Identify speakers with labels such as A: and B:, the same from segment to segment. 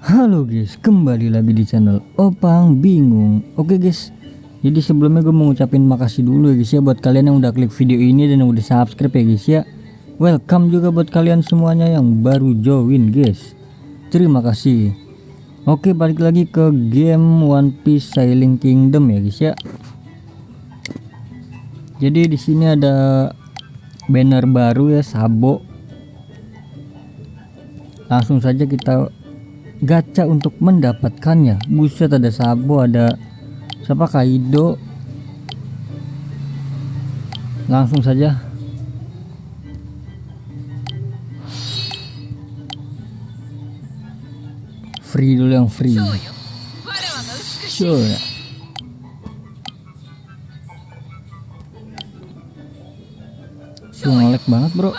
A: Halo guys, kembali lagi di channel Opang Bingung. Oke guys, jadi sebelumnya gue mau ngucapin makasih dulu ya guys ya buat kalian yang udah klik video ini dan yang udah subscribe ya guys ya. Welcome juga buat kalian semuanya yang baru join guys. Terima kasih. Oke, balik lagi ke game One Piece Sailing Kingdom ya guys ya. Jadi di sini ada banner baru ya, Sabo. Langsung saja kita gacha untuk mendapatkannya. Buset, ada Sabo, ada siapa, Kaido. Langsung saja free dulu, yang free. Sure. Tuh ngelek banget bro.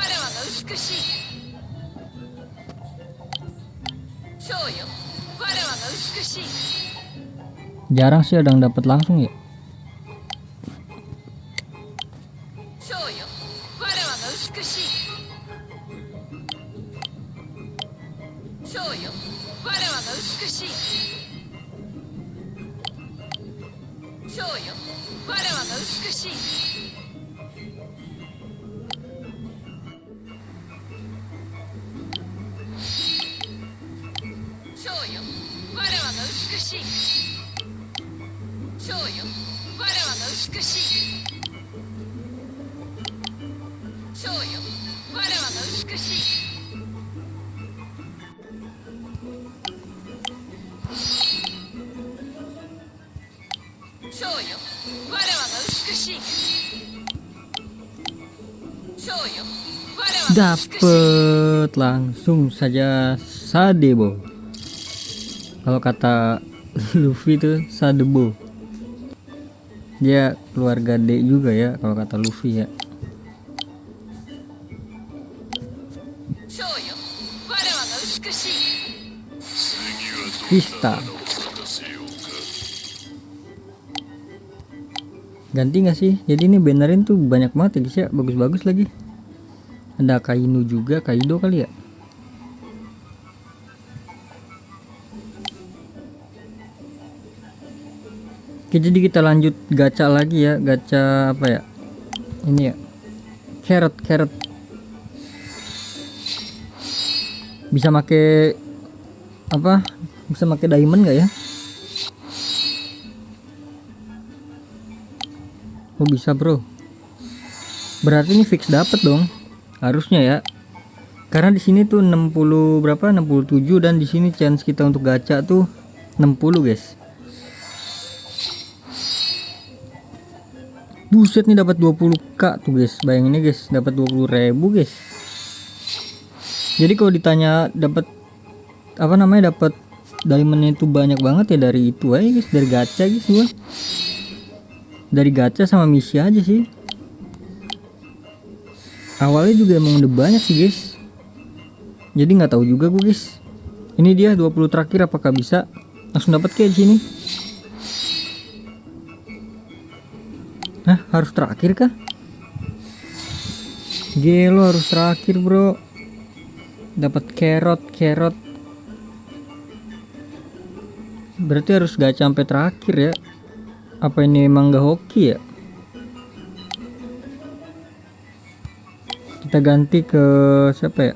A: Jarang sih ada yang dapat langsung ya. Dapet langsung saja Sadebo. Kalau kata Luffy tuh Sadebo. Dia keluarga D juga ya kalau kata Luffy ya. Vista. Ganti nggak sih? Jadi ini bannerin tuh banyak banget ya guys ya, bagus-bagus lagi. Ada Kainu juga, Kaido kali ya. Oke, jadi kita lanjut gacha lagi ya. Gacha apa ya? Ini ya. Carrot. Bisa make apa? Bisa make diamond nggak ya? Oh bisa bro. Berarti ini fix dapet dong. Harusnya ya. Karena di sini tuh 60 berapa? 67 dan di sini chance kita untuk gacha tuh 60 guys. Buset nih, dapat 20k tuh guys. Bayangin nih guys, dapat 20.000 guys. Jadi kalau ditanya dapat apa namanya, dapat diamondnya itu banyak banget ya dari itu aja guys, dari gacha guys gua. Dari gacha sama misi aja sih. Awalnya juga emang udah banyak sih guys. Jadi nggak tahu juga gue guys. Ini dia 20 terakhir, apakah bisa langsung dapat kayak di sini? Nah, harus terakhir kah? Gelo, harus terakhir bro. Dapat carrot. Berarti harus gacha sampai terakhir ya. Apa ini emang gak hoki ya? Kita ganti ke siapa ya?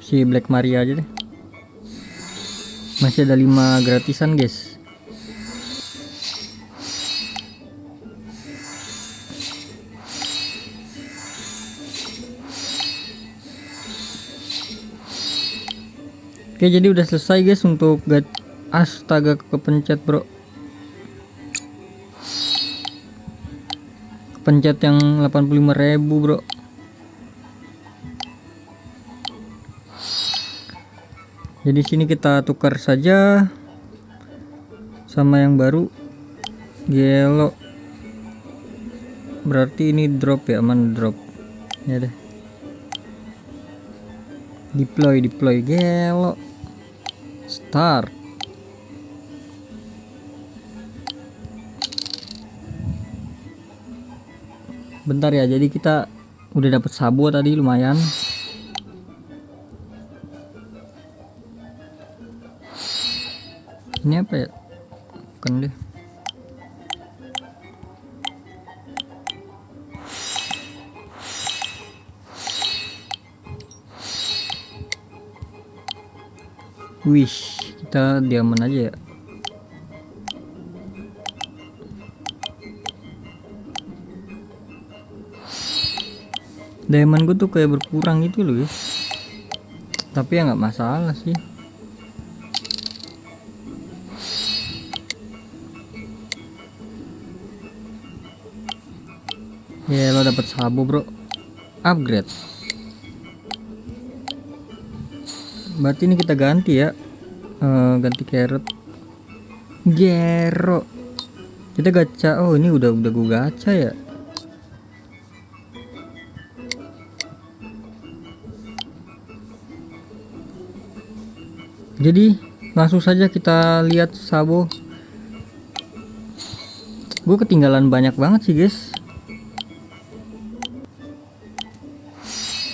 A: Si Black Maria aja deh. Masih ada 5 gratisan guys. Oke, jadi udah selesai guys untuk astaga, kepencet bro. Pencet yang 85.000 bro. Jadi sini kita tukar saja sama yang baru. Gelo. Berarti ini drop ya, aman drop. Ya deh. Deploy gelo. Start. Bentar ya, jadi kita Udah dapet sabo tadi lumayan. Ini apa ya? Bukan deh. Wish, kita diamond aja ya. Diamond gue tuh kayak berkurang gitu loh guys. Tapi ya nggak masalah sih. Ya lo dapet sabo bro. Upgrade. Berarti ini kita ganti ya. Ganti carrot. Gero. Kita gacha. Oh ini udah gue gacha ya. Jadi langsung saja kita lihat sabo. Gue ketinggalan banyak banget sih guys.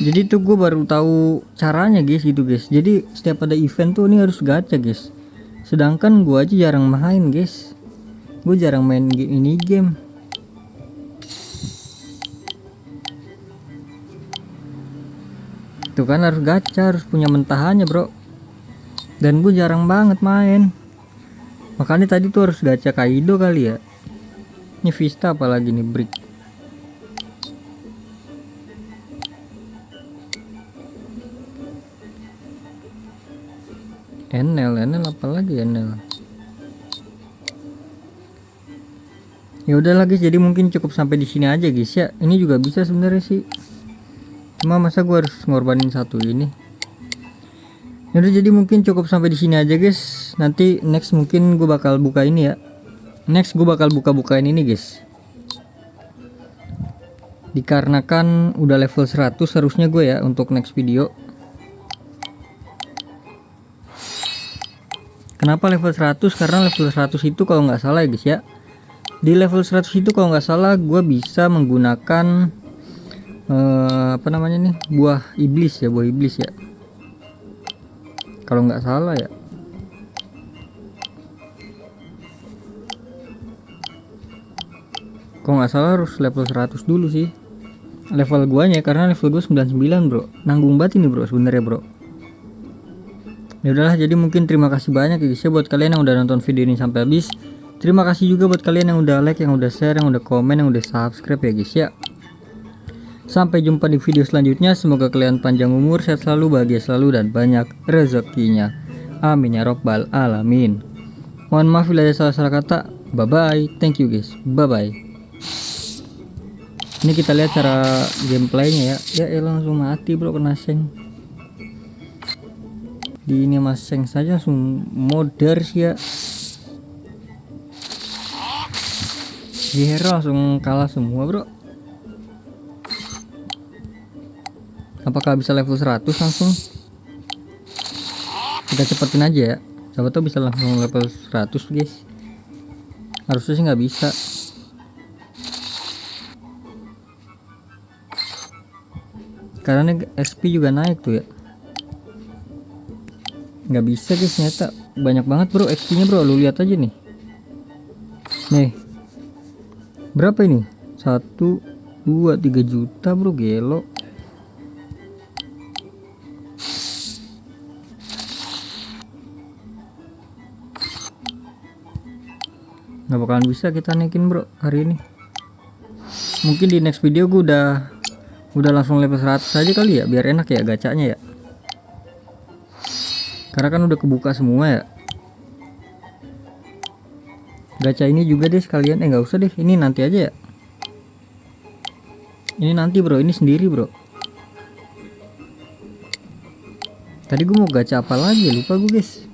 A: Jadi tuh gue baru tahu caranya guys gitu guys. Jadi setiap ada event tuh ini harus gacha guys. Sedangkan gue aja jarang main guys. Gue jarang main ini game. Tuh kan harus gacha, harus punya mentahannya bro. Dan gue jarang banget main. Makanya tadi tuh harus gacha Kaido kali ya. Ini Vista apalagi nih Brick. Enel apalagi Enel. Ya udah guys, jadi mungkin cukup sampai di sini aja guys ya. Ini juga bisa sebenarnya sih. Cuma masa gue harus ngorbanin satu ini. Yaudah jadi mungkin cukup sampai di sini aja guys. Nanti next mungkin gue bakal buka ini ya. Next gue bakal buka-bukain ini guys. Dikarenakan udah level 100 harusnya gue ya untuk next video. Kenapa level 100? Karena level 100 itu kalau nggak salah ya guys ya. Di level 100 itu kalau nggak salah gue bisa menggunakan apa namanya nih, buah iblis ya, kalau nggak salah ya. Kalau nggak salah harus level 100 dulu sih level guanya, karena level gue 99 bro. Nanggung banget ini bro sebenarnya bro. Ya udahlah, jadi mungkin terima kasih banyak ya guys ya buat kalian yang udah nonton video ini sampai habis. Terima kasih juga buat kalian yang udah like, yang udah share, yang udah komen, yang udah subscribe ya guys ya. Sampai jumpa di video selanjutnya. Semoga kalian panjang umur, sehat selalu, bahagia selalu, dan banyak rezekinya. Amin ya robbal alamin. Mohon maaf bila ada salah-salah kata. Bye bye. Thank you guys. Bye bye. Ini kita lihat cara gameplaynya ya. Ya langsung mati bro, kena seng. Di ini mas seng saja langsung modar sih ya. Hero langsung kalah semua bro. Apakah bisa level 100 langsung? Kita cepetin aja ya. Siapa tahu bisa langsung level 100 guys. Harusnya sih nggak bisa. Karena XP juga naik tuh ya. Nggak bisa guys, ternyata banyak banget bro XP nya bro. Lu lihat aja nih. Nih. Berapa ini? 1, 2, 3 juta bro, gelo. Nggak bakalan bisa kita naikin bro hari ini. Mungkin di next video gue udah langsung level 100 aja kali ya, biar enak ya gacanya ya. Karena kan udah kebuka semua ya. Gacha ini juga deh sekalian, nggak usah deh, ini nanti aja ya. Ini nanti bro, ini sendiri bro. Tadi gue mau gacha apa lagi ya, lupa gue guys.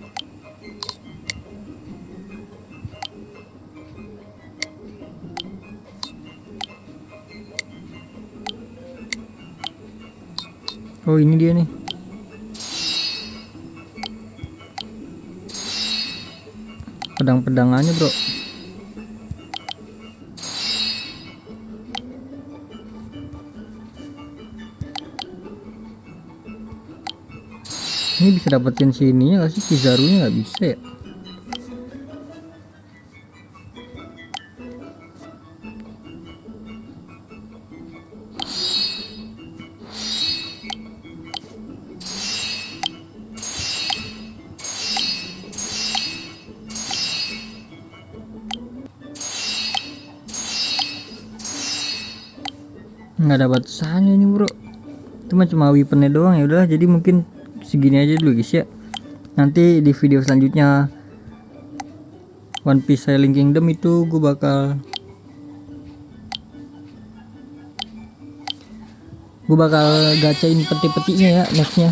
A: Oh ini dia nih. Pedang-pedangannya bro. Ini bisa dapetin sininya gak sih? Kizarunya nggak bisa ya. Nggak dapat sahnya ini bro, cuma weaponnya doang. Ya udahlah, jadi mungkin segini aja dulu guys ya. Nanti di video selanjutnya One Piece Sailing Kingdom itu gue bakal gacain peti-petinya ya nextnya.